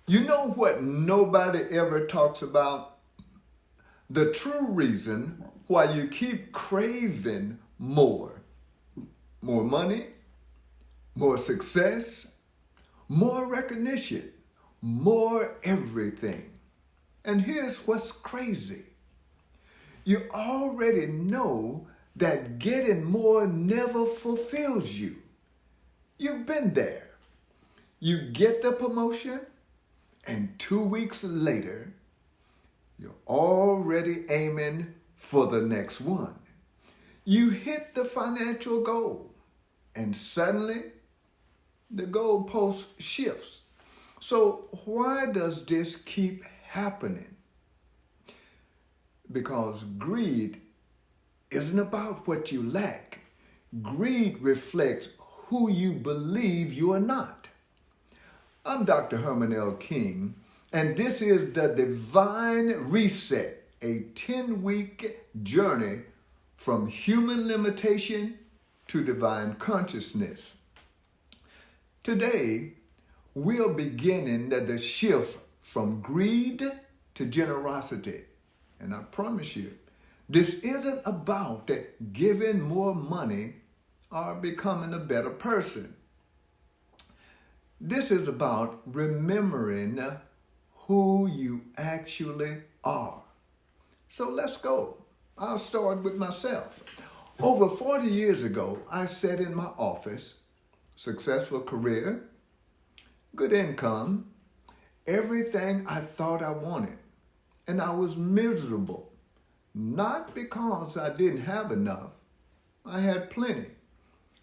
You know what nobody ever talks about? The true reason why you keep craving more. More money, more success, more recognition, more everything. And here's what's crazy. You already know that getting more never fulfills you. You've been there. You get the promotion, and 2 weeks later, you're already aiming for the next one. You hit the financial goal, and suddenly the goalpost shifts. So why does this keep happening? Because greed isn't about what you lack. Greed reflects who you believe you are not. I'm Dr. Herman L. King, and this is the Divine Reset, a 10-week journey from human limitation to divine consciousness. Today, we're beginning the shift from greed to generosity. And I promise you, this isn't about giving more money or becoming a better person. This is about remembering who you actually are. So let's go. I'll start with myself. Over 40 years ago, I sat in my office, successful career, good income, everything I thought I wanted. And I was miserable, not because I didn't have enough. I had plenty.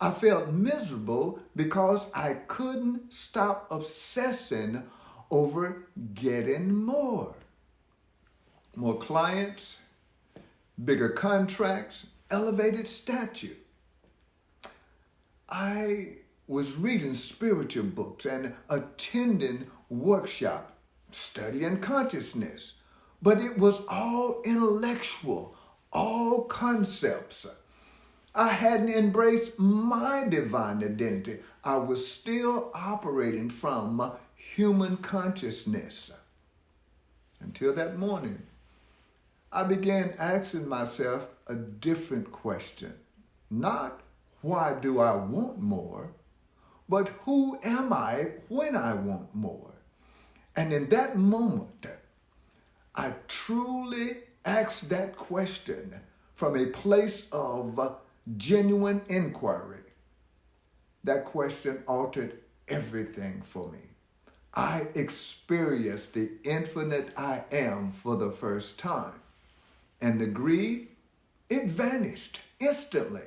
I felt miserable because I couldn't stop obsessing over getting more. More clients, bigger contracts, elevated stature. I was reading spiritual books and attending workshops, studying consciousness. But it was all intellectual, all concepts. I hadn't embraced my divine identity. I was still operating from human consciousness. Until that morning, I began asking myself a different question. Not why do I want more, but who am I when I want more? And in that moment, I truly asked that question from a place of genuine inquiry. That question altered everything for me. I experienced the infinite I am for the first time. And the greed, it vanished instantly.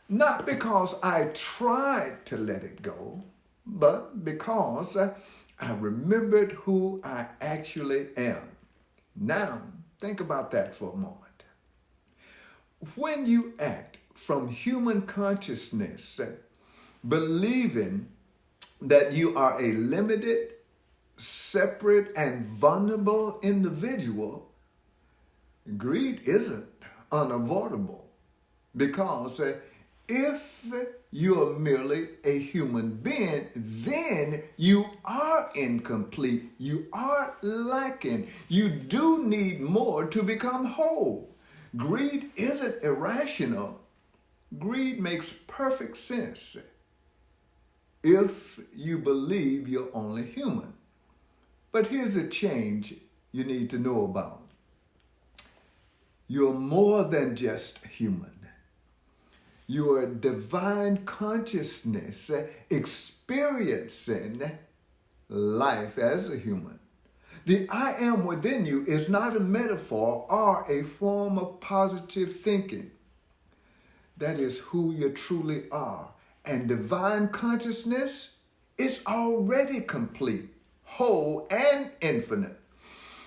Not because I tried to let it go, but because I remembered who I actually am. Now, think about that for a moment. When you act from human consciousness, believing that you are a limited, separate, and vulnerable individual, greed isn't unavoidable. Because if you're merely a human being, then you are incomplete. You are lacking. You do need more to become whole. Greed isn't irrational. Greed makes perfect sense if you believe you're only human. But here's a change you need to know about. You're more than just human. Your divine consciousness experiencing life as a human. The I am within you is not a metaphor or a form of positive thinking. That is who you truly are. And divine consciousness is already complete, whole, and infinite.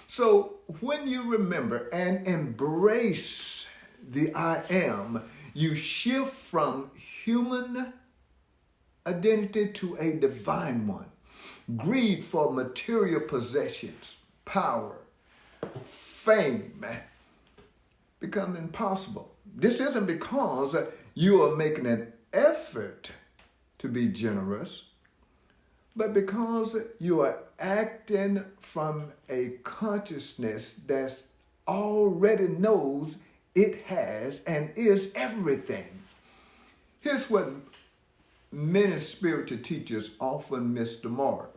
So when you remember and embrace the I am, you shift from human identity to a divine one. Greed for material possessions, power, fame become impossible. This isn't because you are making an effort to be generous, but because you are acting from a consciousness that already knows it has and is everything. Here's what many spiritual teachers often miss the mark.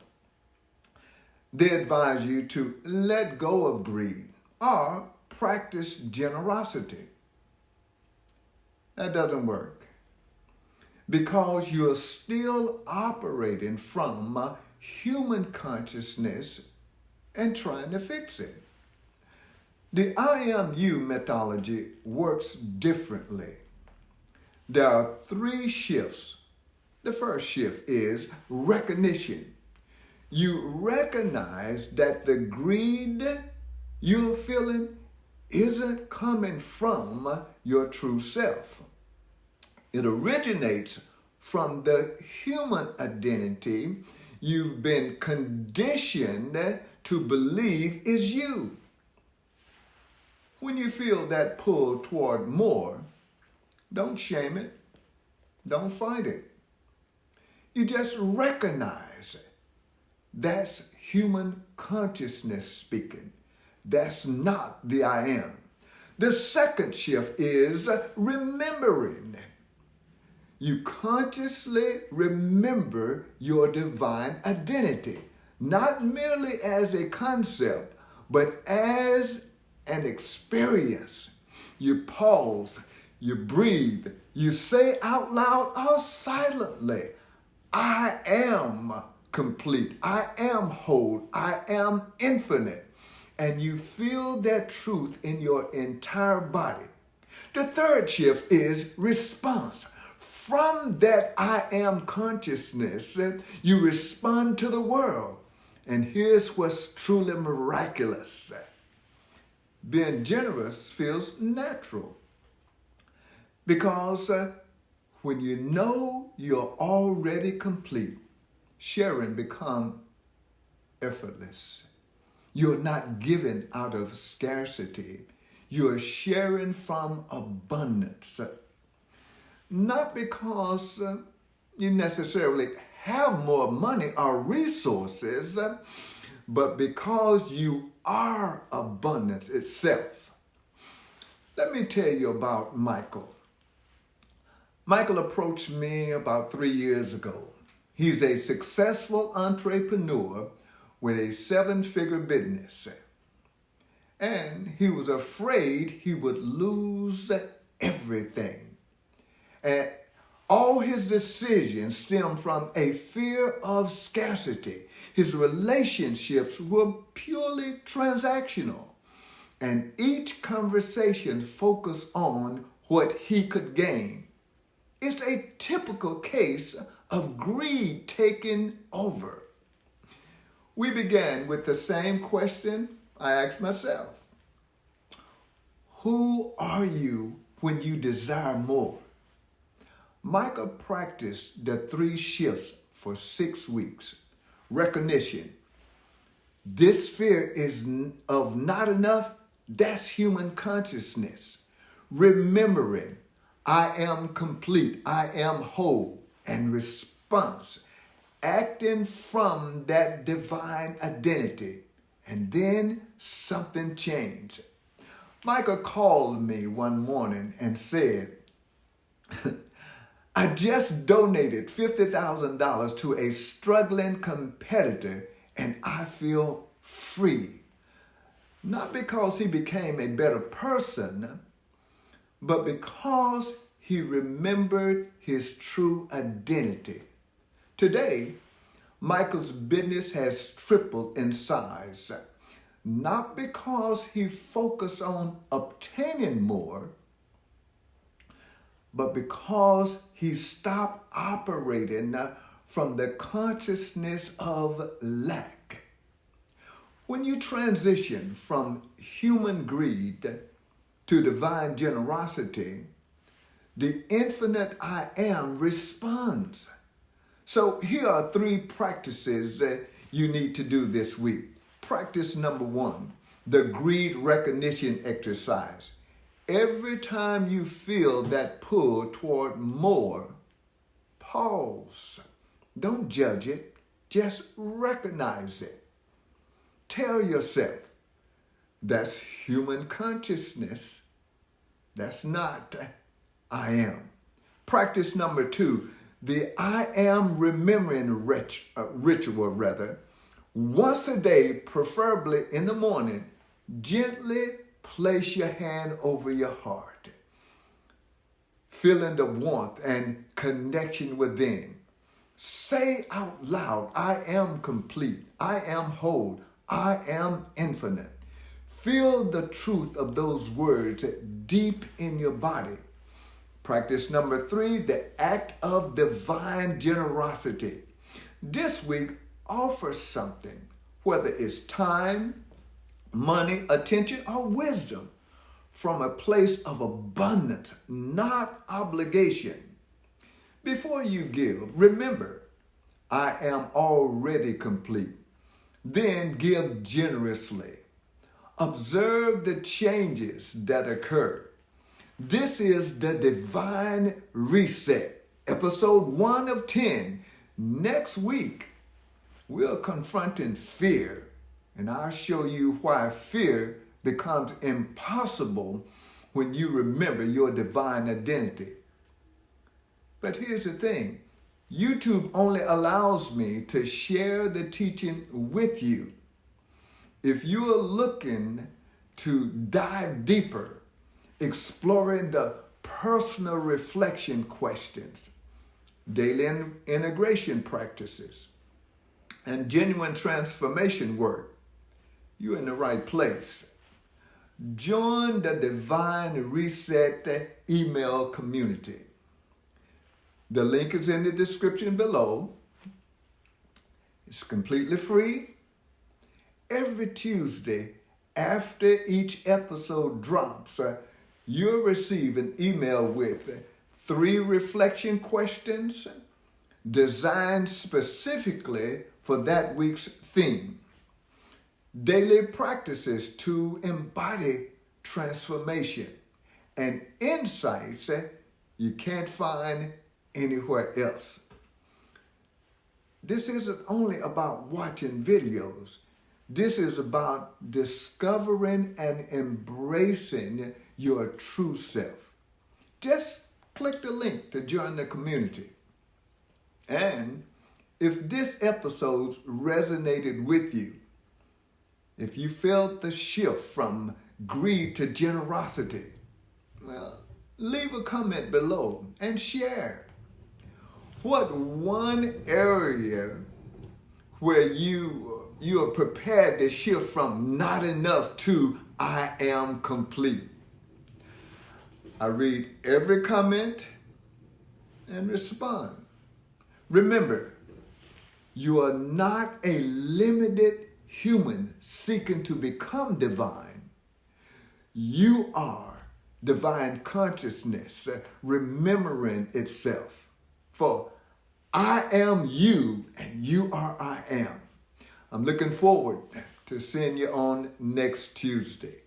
They advise you to let go of greed or practice generosity. That doesn't work because you're still operating from human consciousness and trying to fix it. The I am you methodology works differently. There are 3 shifts. The first shift is recognition. You recognize that the greed you're feeling isn't coming from your true self. It originates from the human identity you've been conditioned to believe is you. When you feel that pull toward more, don't shame it. Don't fight it. You just recognize it. That's human consciousness speaking. That's not the I am. The second shift is remembering. You consciously remember your divine identity, not merely as a concept, but as an experience. You pause, you breathe, you say out loud or silently, I am complete, I am whole, I am infinite. And you feel that truth in your entire body. The third shift is response. From that I am consciousness, you respond to the world. And here's what's truly miraculous. Being generous feels natural because when you know you're already complete, sharing becomes effortless. You're not giving out of scarcity. You're sharing from abundance. Not because you necessarily have more money or resources, but because you are abundance itself. Let me tell you about Michael. Michael approached me about 3 years ago. He's a successful entrepreneur with a 7-figure business. And he was afraid he would lose everything. And all his decisions stemmed from a fear of scarcity. His relationships were purely transactional. And each conversation focused on what he could gain. It's a typical case of greed taking over. We began with the same question I asked myself. Who are you when you desire more? Michael practiced the 3 shifts for 6 weeks. Recognition. This fear is of not enough. That's human consciousness. Remembering, I am complete, I am whole. And response, acting from that divine identity. And then something changed. Michael called me one morning and said, I just donated $50,000 to a struggling competitor and I feel free. Not because he became a better person, but because he remembered his true identity. Today, Michael's business has tripled in size, not because he focused on obtaining more, but because he stopped operating from the consciousness of lack. When you transition from human greed to divine generosity, the infinite I am responds. So here are 3 practices that you need to do this week. Practice number 1, the greed recognition exercise. Every time you feel that pull toward more, pause. Don't judge it. Just recognize it. Tell yourself, that's human consciousness. That's not I am. Practice number 2, the I am remembering ritual. Once a day, preferably in the morning, gently place your hand over your heart, feeling the warmth and connection within. Say out loud, I am complete, I am whole, I am infinite. Feel the truth of those words deep in your body. Practice number 3, the act of divine generosity. This week, offer something, whether it's time, money, attention, or wisdom, from a place of abundance, not obligation. Before you give, remember, I am already complete. Then give generously. Observe the changes that occur. This is the Divine Reset, episode 1 of 10. Next week, we're confronting fear, and I'll show you why fear becomes impossible when you remember your divine identity. But here's the thing, YouTube only allows me to share the teaching with you. If you are looking to dive deeper, exploring the personal reflection questions, daily integration practices, and genuine transformation work, you're in the right place. Join the Divine Reset email community. The link is in the description below. It's completely free. Every Tuesday after each episode drops, you'll receive an email with 3 reflection questions designed specifically for that week's theme. Daily practices to embody transformation and insights you can't find anywhere else. This isn't only about watching videos. This is about discovering and embracing your true self. Just click the link to join the community. And if this episode resonated with you, if you felt the shift from greed to generosity, well, leave a comment below and share. What one area where you are prepared to shift from not enough to I am complete? I read every comment and respond. Remember, you are not a limited human seeking to become divine. You are divine consciousness remembering itself. For I am you and you are I am. I'm looking forward to seeing you on next Tuesday.